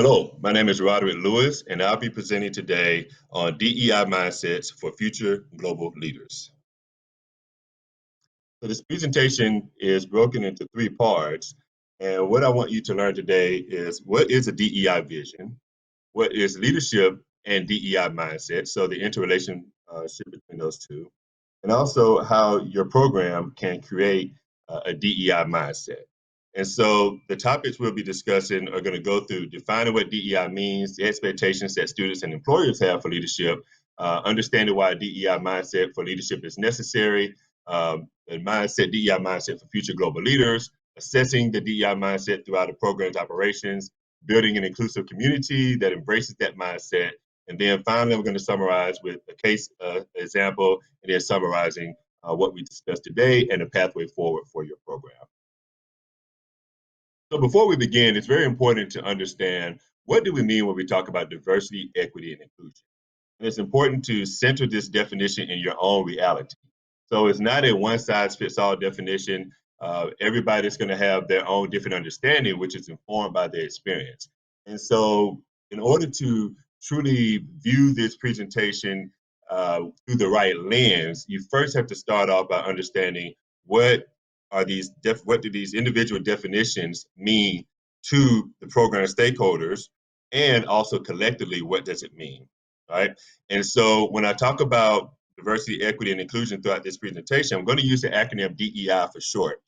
Hello, my name is Roderick Lewis, and I'll be presenting today on DEI mindsets for future global leaders. So this presentation is broken into three parts, and what I want you to learn today is what is a DEI vision, what is leadership and DEI mindset, so the interrelationship between those two, and also how your program can create a DEI mindset. And so the topics we'll be discussing are going to go through defining what DEI means, the expectations that students and employers have for leadership, understanding why a DEI mindset for leadership is necessary, DEI mindset for future global leaders, assessing the DEI mindset throughout the program's operations, building an inclusive community that embraces that mindset. And then finally, we're going to summarize with a case example and then summarizing what we discussed today and a pathway forward for your program. So before we begin, it's very important to understand what do we mean when we talk about diversity, equity, and inclusion. And it's important to center this definition in your own reality. So it's not a one-size-fits-all definition. Everybody's going to have their own different understanding, which is informed by their experience. And so in order to truly view this presentation through the right lens, you first have to start off by understanding what do these individual definitions mean to the program stakeholders, and also collectively, what does it mean, right? And so when I talk about diversity, equity, and inclusion throughout this presentation, I'm going to use the acronym DEI for short.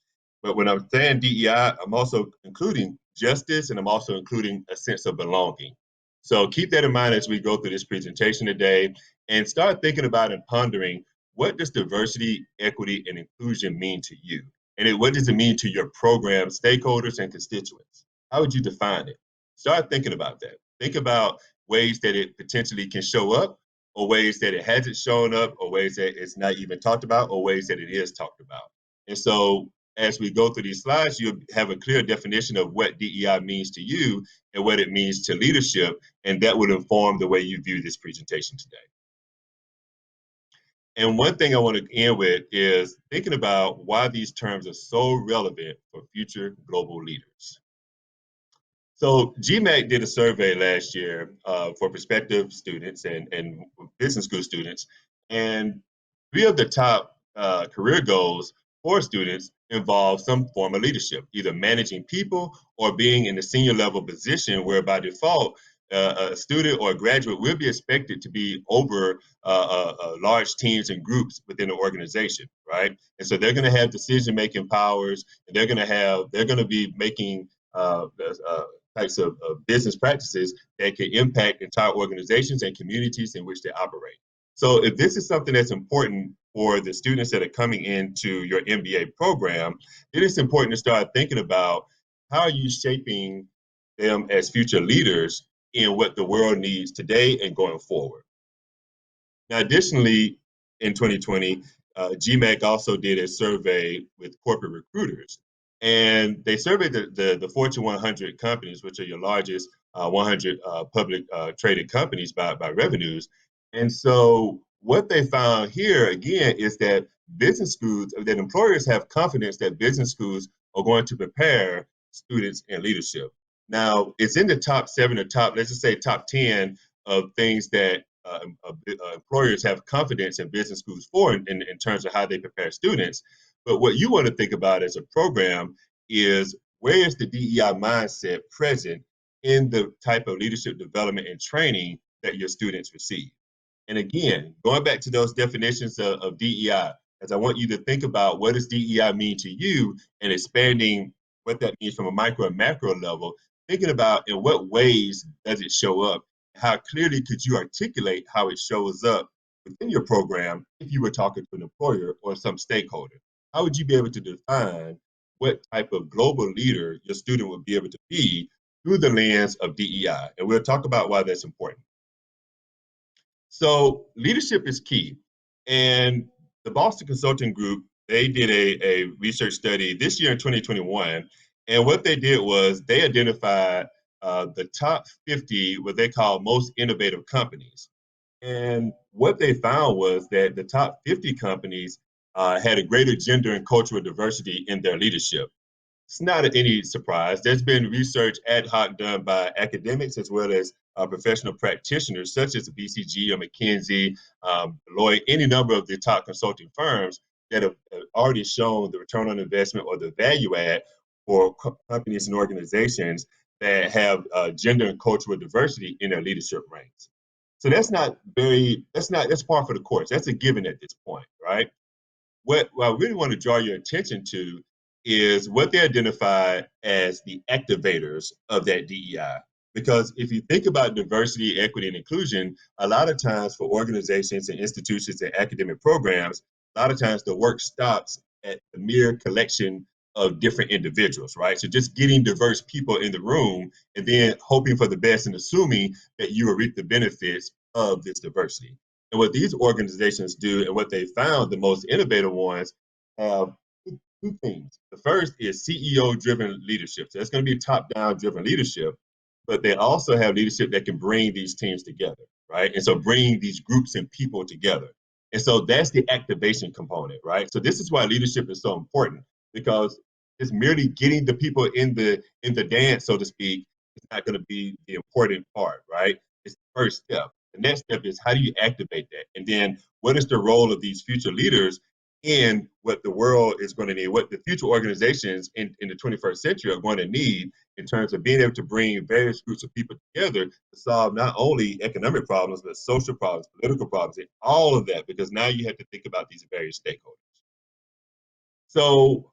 But when I'm saying DEI, I'm also including justice, and I'm also including a sense of belonging. So keep that in mind as we go through this presentation today, and start thinking about and pondering, what does diversity, equity, and inclusion mean to you? And what does it mean to your program stakeholders and constituents? How would you define it? Start thinking about that. Think about ways that it potentially can show up, or ways that it hasn't shown up, or ways that it's not even talked about, or ways that it is talked about. And so as we go through these slides, you'll have a clear definition of what DEI means to you and what it means to leadership, and that would inform the way you view this presentation today. And one thing I want to end with is thinking about why these terms are so relevant for future global leaders. So GMAC did a survey last year for prospective students and business school students, and three of the top career goals for students involve some form of leadership, either managing people or being in a senior level position where by default, a student or a graduate will be expected to be over large teams and groups within the organization, right? And so they're going to have decision-making powers, and they're going to be making types of business practices that can impact entire organizations and communities in which they operate. So if this is something that's important for the students that are coming into your MBA program, it is important to start thinking about how are you shaping them as future leaders in what the world needs today and going forward. Now, additionally, in 2020, GMAC also did a survey with corporate recruiters, and they surveyed the Fortune 100 companies, which are your largest 100 public traded companies by revenues. And so what they found here, again, is that business schools, that employers have confidence that business schools are going to prepare students in leadership. Now, it's in the top 7 or let's just say top 10 of things that employers have confidence in business schools for in terms of how they prepare students. But what you want to think about as a program is, where is the DEI mindset present in the type of leadership development and training that your students receive? And again, going back to those definitions of DEI, as I want you to think about what does DEI mean to you, and expanding what that means from a micro and macro level, thinking about in what ways does it show up? How clearly could you articulate how it shows up within your program if you were talking to an employer or some stakeholder? How would you be able to define what type of global leader your student would be able to be through the lens of DEI? And we'll talk about why that's important. So leadership is key. And the Boston Consulting Group, they did a research study this year in 2021. And what they did was they identified the top 50, what they call most innovative companies. And what they found was that the top 50 companies had a greater gender and cultural diversity in their leadership. It's not any surprise. There's been research ad hoc done by academics as well as professional practitioners such as BCG or McKinsey, Deloitte, any number of the top consulting firms that have already shown the return on investment or the value add for companies and organizations that have gender and cultural diversity in their leadership ranks. So that's par for the course. That's a given at this point, right? What I really want to draw your attention to is what they identify as the activators of that DEI. Because if you think about diversity, equity, and inclusion, a lot of times for organizations and institutions and academic programs, a lot of times the work stops at the mere collection of different individuals, right? So just getting diverse people in the room and then hoping for the best and assuming that you will reap the benefits of this diversity. And what these organizations do and what they found, the most innovative ones, have two things. The first is CEO driven leadership. So that's going to be top down driven leadership, but they also have leadership that can bring these teams together, right? And so bring these groups and people together. And so that's the activation component, right? So this is why leadership is so important because it's merely getting the people in the dance, so to speak, is not going to be the important part, right? It's the first step. The next step is how do you activate that? And then what is the role of these future leaders in what the world is going to need, what the future organizations in the 21st century are going to need in terms of being able to bring various groups of people together to solve not only economic problems, but social problems, political problems, and all of that, because now you have to think about these various stakeholders. So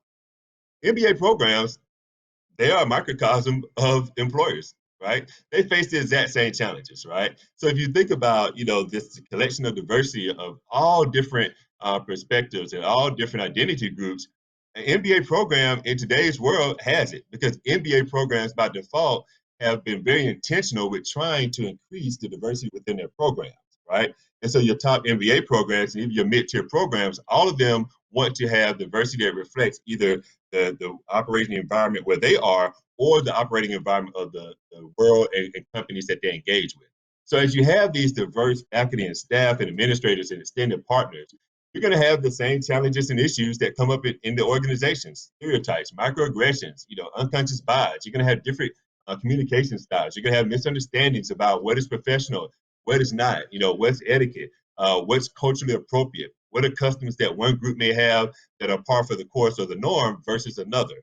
MBA programs, they are a microcosm of employers, right? They face the exact same challenges, right? So if you think about, this collection of diversity of all different perspectives and all different identity groups, an MBA program in today's world has it because MBA programs by default have been very intentional with trying to increase the diversity within their programs, right? And so your top MBA programs and even your mid-tier programs, all of them want to have diversity that reflects either the operating environment where they are or the operating environment of the world and companies that they engage with. So as you have these diverse faculty and staff and administrators and extended partners, you're going to have the same challenges and issues that come up in the organizations, stereotypes, microaggressions, unconscious bias. You're going to have different communication styles. You're going to have misunderstandings about what is professional, what is not, what's etiquette, what's culturally appropriate, what are customs that one group may have that are par for the course or the norm versus another.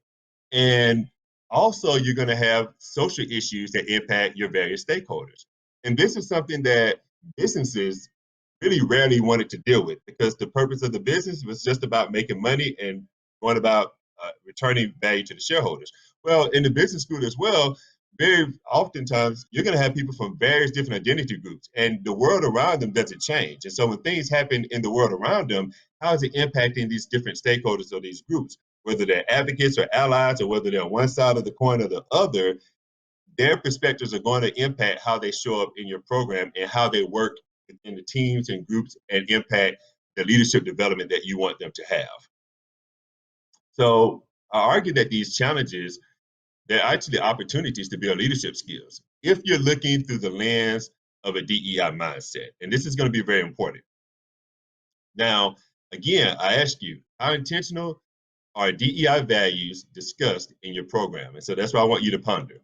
And also, you're going to have social issues that impact your various stakeholders. And this is something that businesses really rarely wanted to deal with because the purpose of the business was just about making money and going about returning value to the shareholders. Well, in the business school as well, very oftentimes you're going to have people from various different identity groups and the world around them doesn't change. And so when things happen in the world around them, how is it impacting these different stakeholders or these groups, whether they're advocates or allies or whether they're on one side of the coin or the other, their perspectives are going to impact how they show up in your program and how they work in the teams and groups and impact the leadership development that you want them to have. So I argue that these challenges, they're actually opportunities to build leadership skills if you're looking through the lens of a DEI mindset. And this is going to be very important. Now, again, I ask you, how intentional are DEI values discussed in your program? And so that's what I want you to ponder.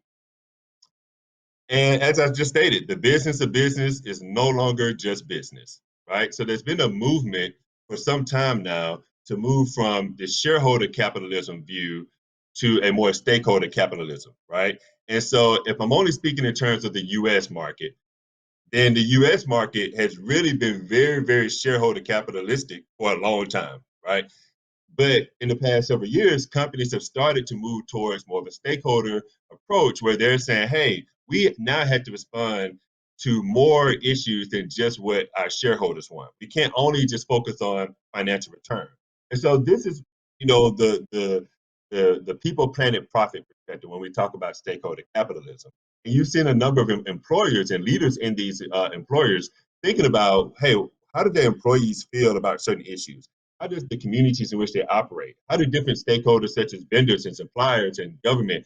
And as I just stated, the business of business is no longer just business, right? So there's been a movement for some time now to move from the shareholder capitalism view to a more stakeholder capitalism, right? And so if I'm only speaking in terms of the US market, then the US market has really been very, very shareholder capitalistic for a long time, right? But in the past several years, companies have started to move towards more of a stakeholder approach where they're saying, hey, we now have to respond to more issues than just what our shareholders want. We can't only just focus on financial return. And so this is, the people, planet, profit perspective when we talk about stakeholder capitalism. And you've seen a number of employers and leaders in these employers thinking about, hey, how do their employees feel about certain issues? How does the communities in which they operate? How do different stakeholders such as vendors and suppliers and government,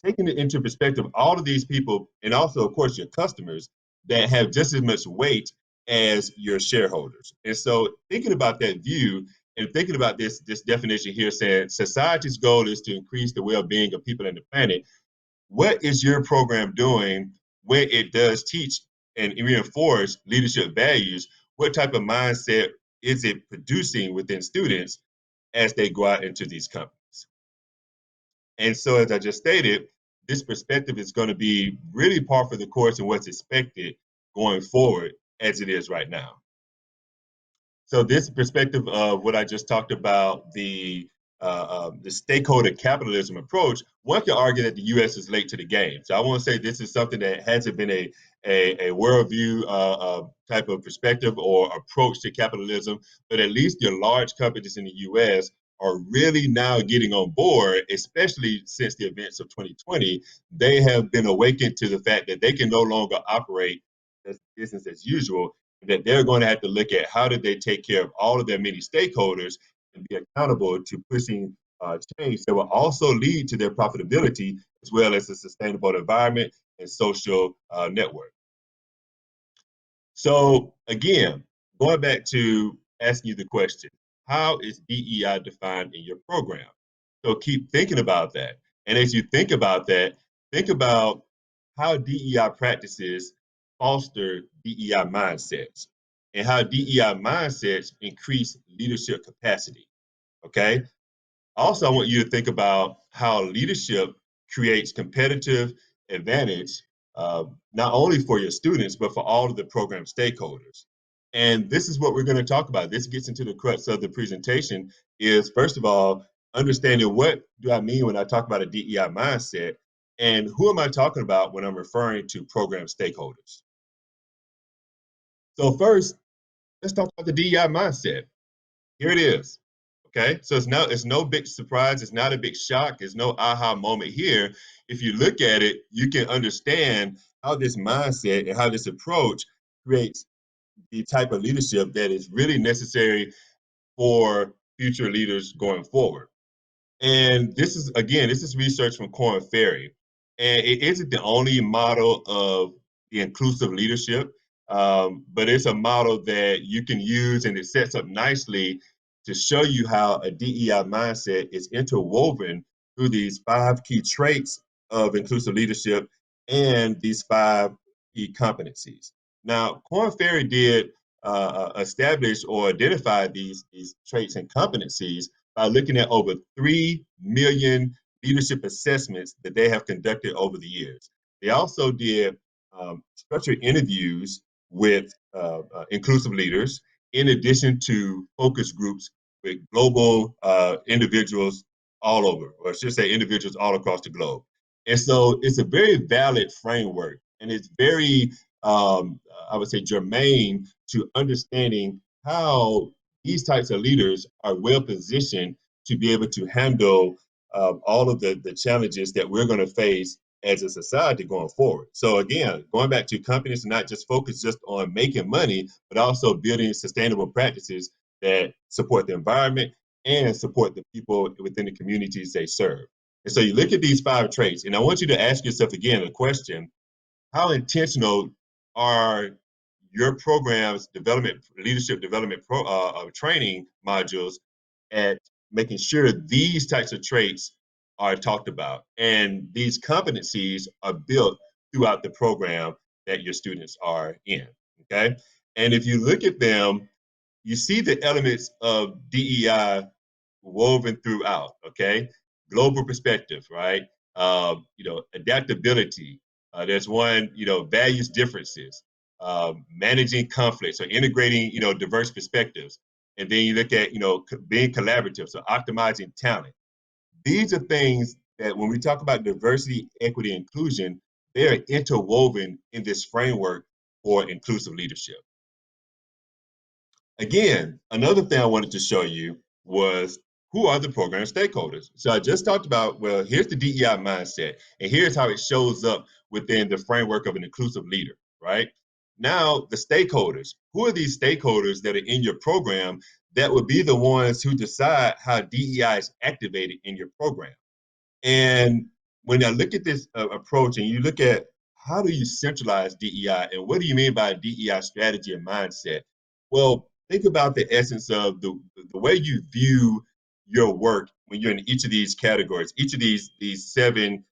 taking it into perspective, all of these people, and also, of course, your customers that have just as much weight as your shareholders. And so thinking about that view And thinking about this definition here saying society's goal is to increase the well-being of people and the planet. What is your program doing when it does teach and reinforce leadership values? What type of mindset is it producing within students as they go out into these companies? And so, as I just stated, this perspective is going to be really par for the course and what's expected going forward as it is right now. So this perspective of what I just talked about, the stakeholder capitalism approach, one could argue that the U.S. is late to the game. So I want to say this is something that hasn't been a worldview type of perspective or approach to capitalism, but at least the large companies in the U.S. are really now getting on board, especially since the events of 2020. They have been awakened to the fact that they can no longer operate as business as usual, that they're going to have to look at how did they take care of all of their many stakeholders and be accountable to pushing change that will also lead to their profitability as well as a sustainable environment and social network. So again, going back to asking you the question, how is DEI defined in your program? So keep thinking about that. And as you think about that, think about how DEI practices foster DEI mindsets and how DEI mindsets increase leadership capacity. Okay. Also, I want you to think about how leadership creates competitive advantage, not only for your students, but for all of the program stakeholders. And this is what we're going to talk about. This gets into the crux of the presentation is, first of all, understanding what do I mean when I talk about a DEI mindset, and who am I talking about when I'm referring to program stakeholders? So first, let's talk about the DEI mindset. Here it is. Okay, so it's no big surprise. It's not a big shock. It's no aha moment here. If you look at it, you can understand how this mindset and how this approach creates the type of leadership that is really necessary for future leaders going forward. And this is research from Korn Ferry. And it isn't the only model of the inclusive leadership, but it's a model that you can use and it sets up nicely to show you how a DEI mindset is interwoven through these 5 key traits of inclusive leadership and these 5 key competencies. Now, Korn Ferry did establish or identify these traits and competencies by looking at over 3 million leadership assessments that they have conducted over the years. They also did structured interviews with inclusive leaders, in addition to focus groups with global individuals all over, or I should say individuals all across the globe. And so it's a very valid framework, and it's very, I would say, germane to understanding how these types of leaders are well positioned to be able to handle all of the challenges that we're going to face as a society going forward. So again, going back to companies not just focus just on making money, but also building sustainable practices that support the environment and support the people within the communities they serve. And so you look at these 5 traits, and I want you to ask yourself again the question, how intentional are your program's leadership development training modules at making sure these types of traits are talked about and these competencies are built throughout the program that your students are in? Okay. And if you look at them, you see the elements of DEI woven throughout. Okay, global perspective, right? Adaptability. There's one, values differences, managing conflicts, or integrating, diverse perspectives. And then you look at, being collaborative, so optimizing talent. These are things that when we talk about diversity, equity, inclusion, they are interwoven in this framework for inclusive leadership. Again, another thing I wanted to show you was who are the program stakeholders. So I just talked about, well, here's the DEI mindset, and here's how it shows up within the framework of an inclusive leader, right? Now, the stakeholders. Who are these stakeholders that are in your program that would be the ones who decide how DEI is activated in your program? And when I look at this approach and you look at how do you centralize DEI and what do you mean by DEI strategy and mindset? Well, think about the essence of the way you view your work when you're in each of these categories, each of these seven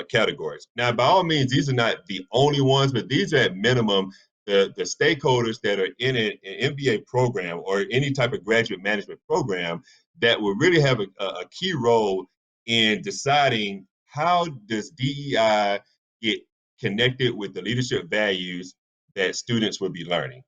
categories. Now, by all means, these are not the only ones, but these are at minimum the stakeholders that are in an MBA program or any type of graduate management program that will really have a key role in deciding how does DEI get connected with the leadership values that students will be learning.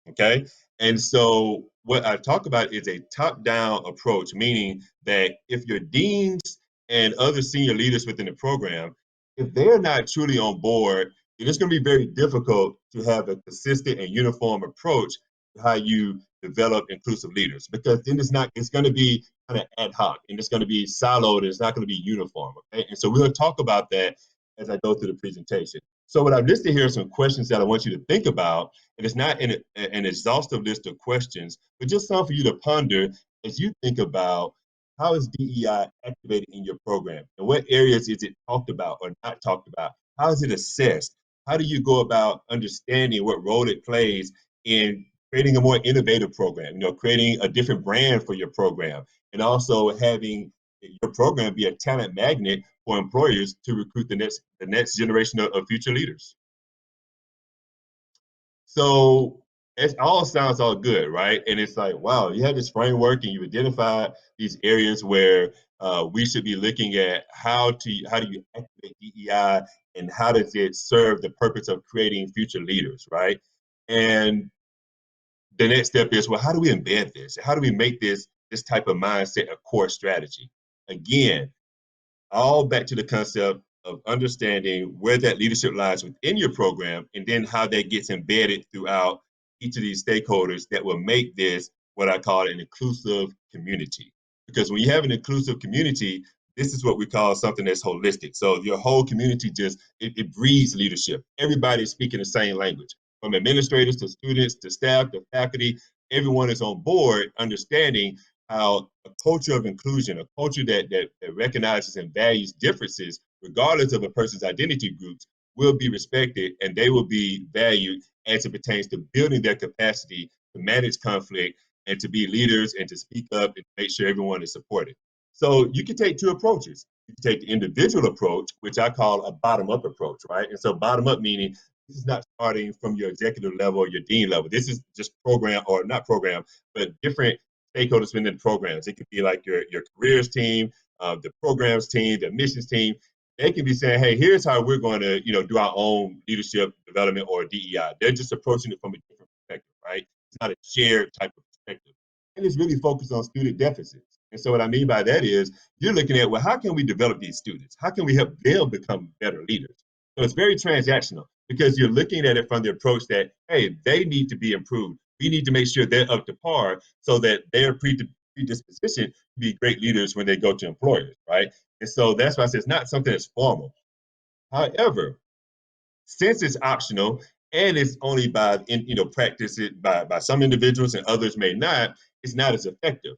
Okay. And so what I talk about is a top-down approach, meaning that if your deans and other senior leaders within the program, if they're not truly on board, then it's going to be very difficult to have a consistent and uniform approach to how you develop inclusive leaders, because then it's going to be kind of ad hoc and it's going to be siloed and it's not going to be uniform. Okay. And so we'll talk about that as I go through the presentation. So what I've listed here are some questions that I want you to think about, and it's not an exhaustive list of questions, but just something for you to ponder as you think about how is DEI activated in your program? And what areas is it talked about or not talked about? How is it assessed? How do you go about understanding what role it plays in creating a more innovative program, creating a different brand for your program, and also having your program be a talent magnet for employers to recruit the next generation of future leaders. So it all sounds all good, right? And it's like, wow, you have this framework and you identified these areas where we should be looking at how do you activate DEI and how does it serve the purpose of creating future leaders, right? And the next step is, well, how do we embed this? How do we make this type of mindset a core strategy? Again, all back to the concept of understanding where that leadership lies within your program and then how that gets embedded throughout each of these stakeholders that will make this what I call an inclusive community. Because when you have an inclusive community, this is what we call something that's holistic. So your whole community it breeds leadership. Everybody's speaking the same language, from administrators to students to staff to faculty. Everyone is on board understanding how a culture of inclusion, a culture that recognizes and values differences, regardless of a person's identity groups, will be respected and they will be valued as it pertains to building their capacity to manage conflict and to be leaders and to speak up and make sure everyone is supported. So you can take two approaches. You can take the individual approach, which I call a bottom-up approach, right? And so bottom-up meaning this is not starting from your executive level or your dean level. This is just program or not program, but different stakeholders within programs. It could be like your careers team, the programs team, the admissions team. They can be saying, hey, here's how we're going to, do our own leadership development or DEI. They're just approaching it from a different perspective, right? It's not a shared type of perspective. And it's really focused on student deficits. And so what I mean by that is you're looking at, well, how can we develop these students? How can we help them become better leaders? So it's very transactional because you're looking at it from the approach that, hey, they need to be improved. We need to make sure they're up to par so that they're predispositioned to be great leaders when they go to employers, right? And so that's why I say it's not something that's formal. However, since it's optional and it's only practice it by some individuals and others may not, it's not as effective.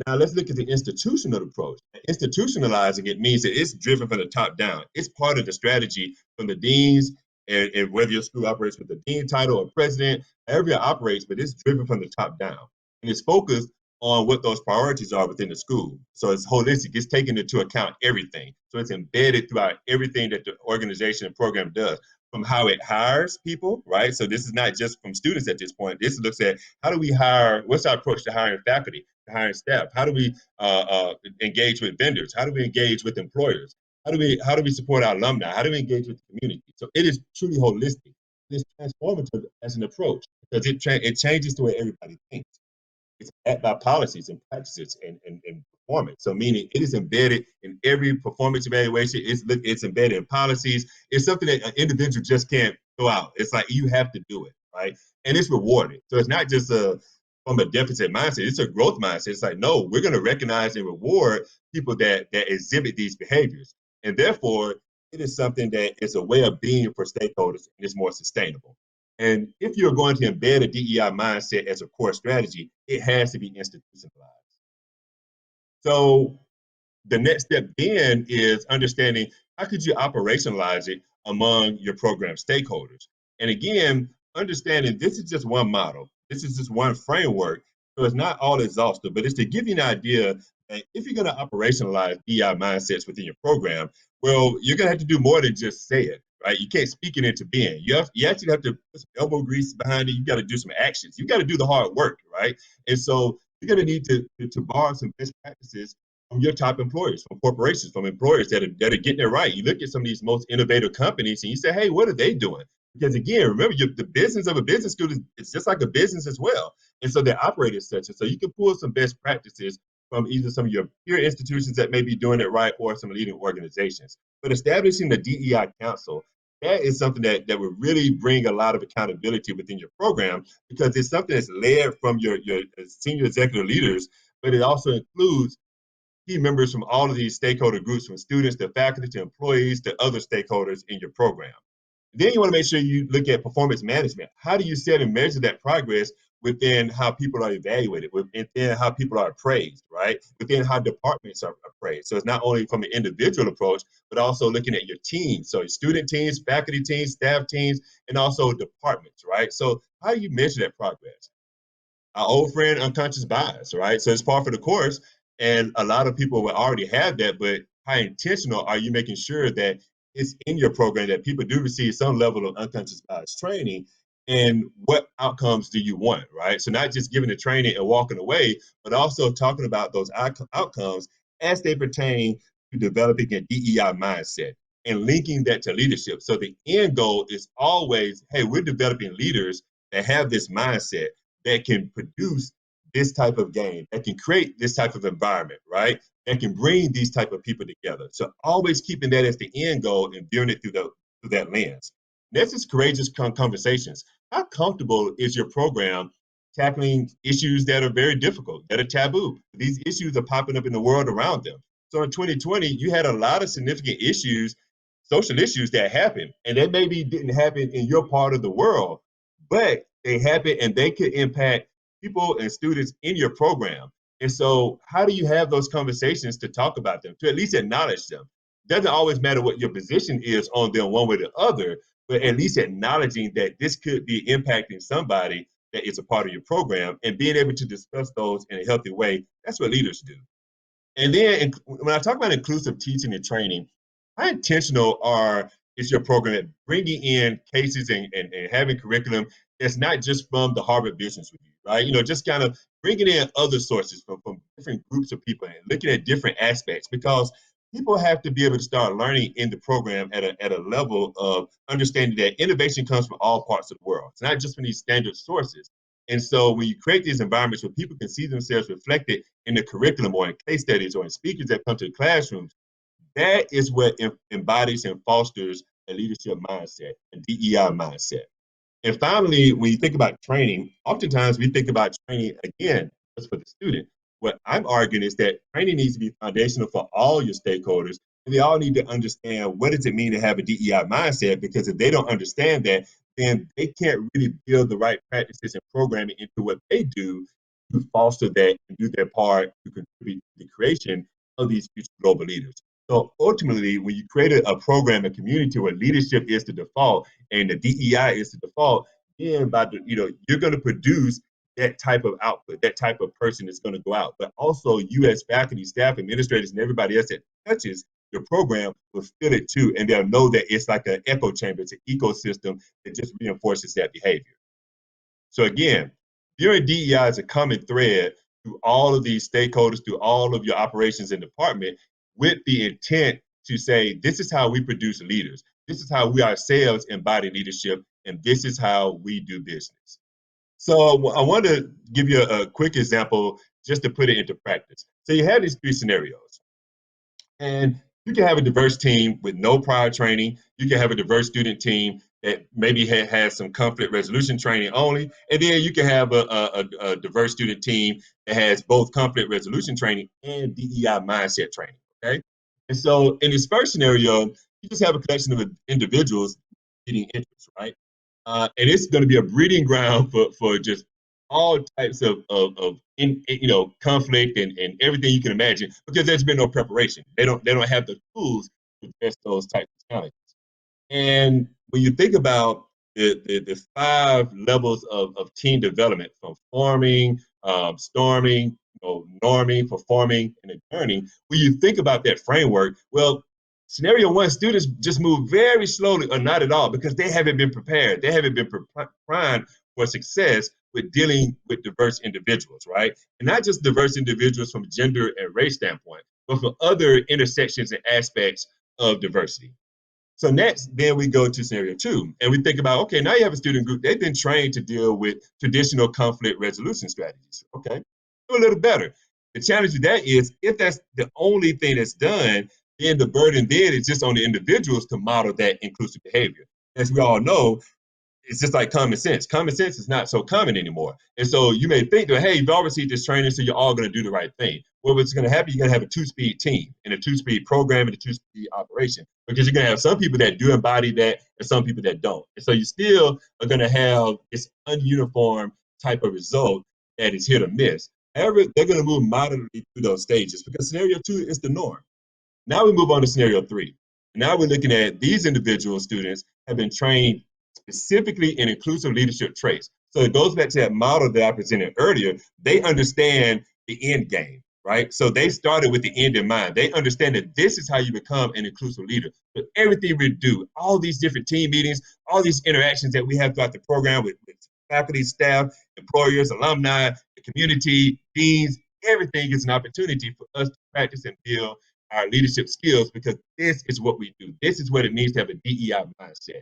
Now let's look at the institutional approach. Institutionalizing it means that it's driven from the top down. It's part of the strategy from the deans, and whether your school operates with the dean title or president, however it operates, but it's driven from the top down. And it's focused on what those priorities are within the school. So it's holistic, it's taking into account everything. So it's embedded throughout everything that the organization and program does, from how it hires people, right? So this is not just from students at this point. This looks at how do we hire, what's our approach to hiring faculty, to hiring staff? How do we engage with vendors? How do we engage with employers? How do we support our alumni? How do we engage with the community? So it is truly holistic. It's transformative as an approach because it changes the way everybody thinks. It's backed by policies and practices and performance. So meaning it is embedded in every performance evaluation. It's embedded in policies. It's something that an individual just can't throw out. It's like you have to do it, right? And it's rewarded. So it's not just from a deficit mindset. It's a growth mindset. It's like, no, we're going to recognize and reward people that exhibit these behaviors. And therefore, it is something that is a way of being for stakeholders and is more sustainable. And if you're going to embed a DEI mindset as a core strategy, it has to be institutionalized. So the next step then is understanding how could you operationalize it among your program stakeholders. And again, understanding this is just one model. This is just one framework. So it's not all exhaustive, but it's to give you an idea that if you're going to operationalize DEI mindsets within your program, well, you're going to have to do more than just say it, right? You can't speak it into being. You actually have to put some elbow grease behind it. You got to do some actions. You got to do the hard work, right? And so you're going to need to borrow some best practices from your top employers, from corporations, from employers that are getting it right. You look at some of these most innovative companies and you say, hey, what are they doing? Because again, remember, the business of a business student is just like a business as well. And so they operate as such. And so you can pull some best practices from either some of your peer institutions that may be doing it right or some leading organizations. But establishing the DEI Council, that is something that would really bring a lot of accountability within your program because it's something that's led from your senior executive leaders, but it also includes key members from all of these stakeholder groups, from students to faculty to employees to other stakeholders in your program. Then you want to make sure you look at performance management. How do you set and measure that progress within how people are evaluated, within how people are appraised, right? Within how departments are appraised. So it's not only from an individual approach, but also looking at your teams. So student teams, faculty teams, staff teams, and also departments, right? So how do you measure that progress? Our old friend unconscious bias, right? So it's part of the course, and a lot of people will already have that, but how intentional are you making sure that it's in your program that people do receive some level of unconscious bias training? And what outcomes do you want, right? So not just giving the training and walking away, but also talking about those outcomes as they pertain to developing a DEI mindset and linking that to leadership. So the end goal is always, hey, we're developing leaders that have this mindset that can produce this type of game, that can create this type of environment, right? That can bring these type of people together. So always keeping that as the end goal and viewing it through that lens. Next is courageous conversations. How comfortable is your program tackling issues that are very difficult, that are taboo? These issues are popping up in the world around them. So in 2020, you had a lot of significant issues, social issues that happened, and that maybe didn't happen in your part of the world, but they happen and they could impact people and students in your program. And so, how do you have those conversations to talk about them, to at least acknowledge them? Doesn't always matter what your position is on them, one way or the other, but at least acknowledging that this could be impacting somebody that is a part of your program and being able to discuss those in a healthy way. That's what leaders do. And then when I talk about inclusive teaching and training, how intentional is your program at bringing in cases and having curriculum that's not just from the Harvard Business Review, right? Just kind of bringing in other sources from different groups of people and looking at different aspects because people have to be able to start learning in the program at a level of understanding that innovation comes from all parts of the world. It's not just from these standard sources. And so when you create these environments where people can see themselves reflected in the curriculum or in case studies or in speakers that come to the classrooms, that is what embodies and fosters a leadership mindset, a DEI mindset. And finally, when you think about training, oftentimes we think about training again just for the student. What I'm arguing is that training needs to be foundational for all your stakeholders, and they all need to understand what does it mean to have a DEI mindset. Because if they don't understand that, then they can't really build the right practices and programming into what they do to foster that and do their part to contribute to the creation of these future global leaders. So ultimately, when you create a program, a community where leadership is the default and the DEI is the default, then you're going to produce that type of output, that type of person is going to go out. But also, you as faculty, staff, administrators, and everybody else that touches your program will feel it too, and they'll know that it's like an echo chamber, it's an ecosystem that just reinforces that behavior. So again, viewing DEI is a common thread through all of these stakeholders, through all of your operations and department, with the intent to say, this is how we produce leaders. This is how we ourselves embody leadership, and this is how we do business. So I want to give you a quick example just to put it into practice. So you have these three scenarios. And you can have a diverse team with no prior training. You can have a diverse student team that maybe has some conflict resolution training only. And then you can have a diverse student team that has both conflict resolution training and DEI mindset training. Okay. And so in this first scenario, you just have a collection of individuals getting interests, right? And it's going to be a breeding ground for just all types of conflict and everything you can imagine because there's been no preparation. They don't have the tools to address those types of challenges. And when you think about the 5 levels of team development, from forming, storming, norming, performing, and adjourning. When you think about that framework, well, scenario one, students just move very slowly or not at all because they haven't been prepared. They haven't been primed for success with dealing with diverse individuals, right? And not just diverse individuals from gender and race standpoint, but for other intersections and aspects of diversity. So next, then we go to scenario two, and we think about, okay, now you have a student group. They've been trained to deal with traditional conflict resolution strategies. Okay, do a little better. The challenge with that is, if that's the only thing that's done, then the burden then is just on the individuals to model that inclusive behavior. As we all know, it's just like common sense. Common sense is not so common anymore. And so you may think that, hey, you've all received this training, so you're all going to do the right thing. Well, what's going to happen, you're going to have a two-speed team and a two-speed program and a two-speed operation, because you're going to have some people that do embody that and some people that don't. And so you still are going to have this ununiform type of result that is hit or miss. However, they're going to move moderately through those stages because scenario two is the norm. Now we move on to scenario three. Now we're looking at these individual students have been trained specifically in inclusive leadership traits. So it goes back to that model that I presented earlier. They understand the end game, right? So they started with the end in mind. They understand that this is how you become an inclusive leader. So everything we do, all these different team meetings, all these interactions that we have throughout the program with faculty, staff, employers, alumni, the community, deans, everything is an opportunity for us to practice and build our leadership skills, because this is what we do. This is what it means to have a DEI mindset.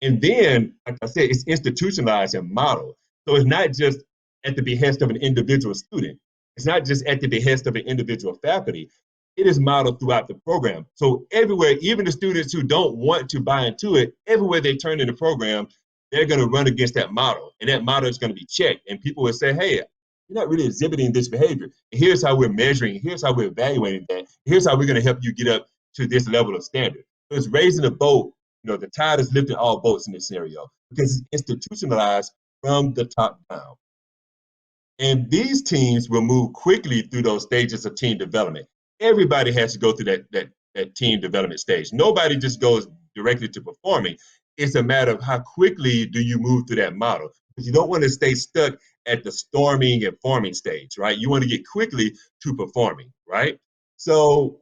And then, like I said, it's institutionalized and modeled. So it's not just at the behest of an individual student. It's not just at the behest of an individual faculty. It is modeled throughout the program. So everywhere, even the students who don't want to buy into it, everywhere they turn in the program, they're going to run against that model. And that model is going to be checked. And people will say, hey, you're not really exhibiting this behavior. And here's how we're measuring. Here's how we're evaluating that. Here's how we're going to help you get up to this level of standard. So it's raising the boat. The tide is lifting all boats in this scenario because it's institutionalized from the top down. And these teams will move quickly through those stages of team development. Everybody has to go through that team development stage. Nobody just goes directly to performing. It's a matter of how quickly do you move through that model. Because you don't want to stay stuck at the storming and forming stage, right? You want to get quickly to performing, right? So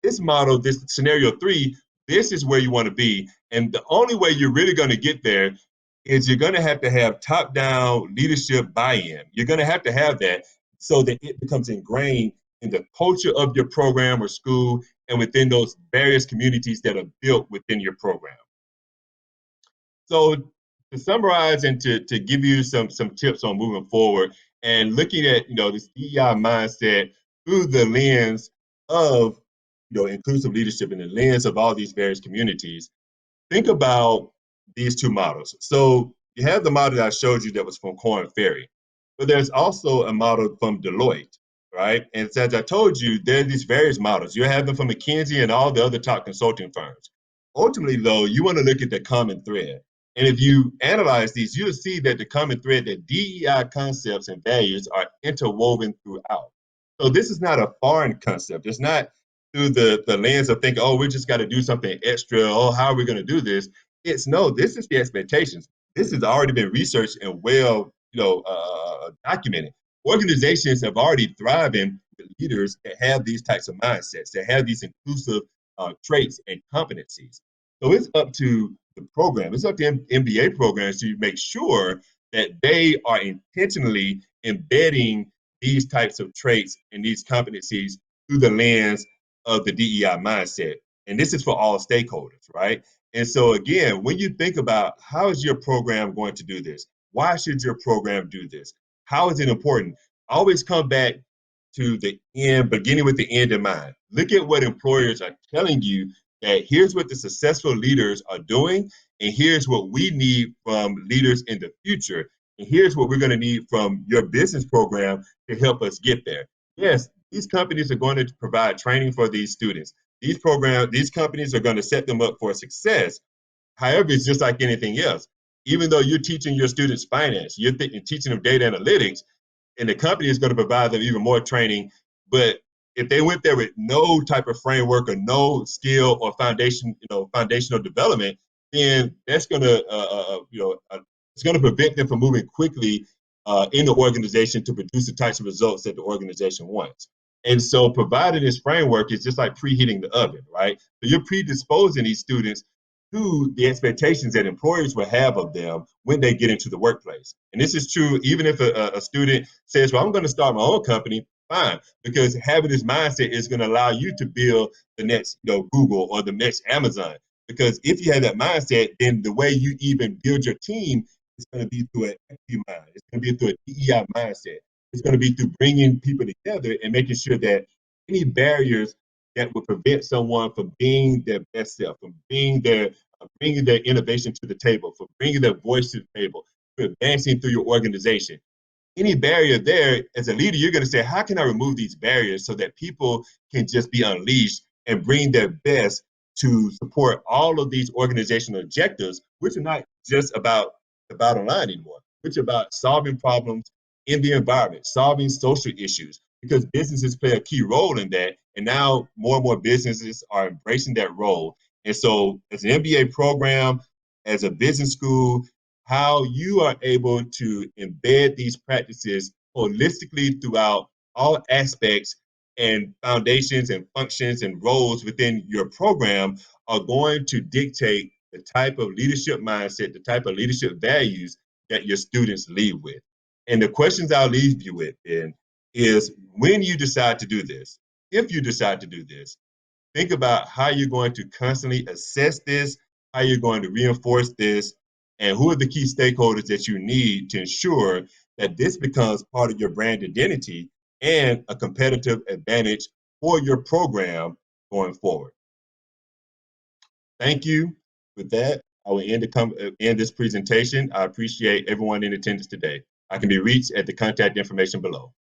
this model, this scenario three, this is where you want to be. And the only way you're really going to get there is you're going to have top down leadership buy in. You're going to have that so that it becomes ingrained in the culture of your program or school and within those various communities that are built within your program. So to summarize and to give you some tips on moving forward and looking at this DEI mindset through the lens of inclusive leadership and the lens of all these various communities, think about these two models. So you have the model that I showed you that was from Korn Ferry, but there's also a model from Deloitte, right? And as I told you, there are these various models. You have them from McKinsey and all the other top consulting firms. Ultimately, though, you want to look at the common thread. And if you analyze these, you'll see that the common thread, that DEI concepts and values are interwoven throughout. So this is not a foreign concept. It's not through the lens of thinking, oh, we just got to do something extra. Oh, how are we going to do this? It's no, this is the expectations. This has already been researched and well, documented. Organizations have already thriving with leaders that have these types of mindsets, that have these inclusive traits and competencies. So it's up to the program, it's up to MBA programs to make sure that they are intentionally embedding these types of traits and these competencies through the lens of the DEI mindset. And this is for all stakeholders, right? And so again, when you think about how is your program going to do this? Why should your program do this? How is it important? Always come back to the end, beginning with the end in mind. Look at what employers are telling you, that here's what the successful leaders are doing, and here's what we need from leaders in the future. And here's what we're going to need from your business program to help us get there. Yes, these companies are going to provide training for these students. These companies are going to set them up for success. However, it's just like anything else. Even though you're teaching your students finance, you're teaching them data analytics, and the company is going to provide them even more training. But if they went there with no type of framework or no skill or foundational development, then that's going to, it's going to prevent them from moving quickly in the organization to produce the types of results that the organization wants. And so providing this framework is just like preheating the oven, right? So you're predisposing these students to the expectations that employers will have of them when they get into the workplace. And this is true even if a student says, well, I'm going to start my own company, fine, because having this mindset is going to allow you to build the next Google or the next Amazon. Because if you have that mindset, then the way you even build your team is going to be through an equity mind. It's going to be through a DEI mindset. It's going to be through bringing people together and making sure that any barriers that would prevent someone from being their best self, from bringing their innovation to the table, from bringing their voice to the table, for advancing through your organization. Any barrier there, as a leader, you're going to say, how can I remove these barriers so that people can just be unleashed and bring their best to support all of these organizational objectives, which are not just about the bottom line anymore, which are about solving problems in the environment, solving social issues, because businesses play a key role in that. And now more and more businesses are embracing that role. And so, as an MBA program, as a business school, how you are able to embed these practices holistically throughout all aspects and foundations and functions and roles within your program are going to dictate the type of leadership mindset, the type of leadership values that your students leave with. And the questions I'll leave you with then is when you decide to do this, if you decide to do this, think about how you're going to constantly assess this, how you're going to reinforce this, and who are the key stakeholders that you need to ensure that this becomes part of your brand identity and a competitive advantage for your program going forward. Thank you. With that, I will end this presentation. I appreciate everyone in attendance today. I can be reached at the contact information below.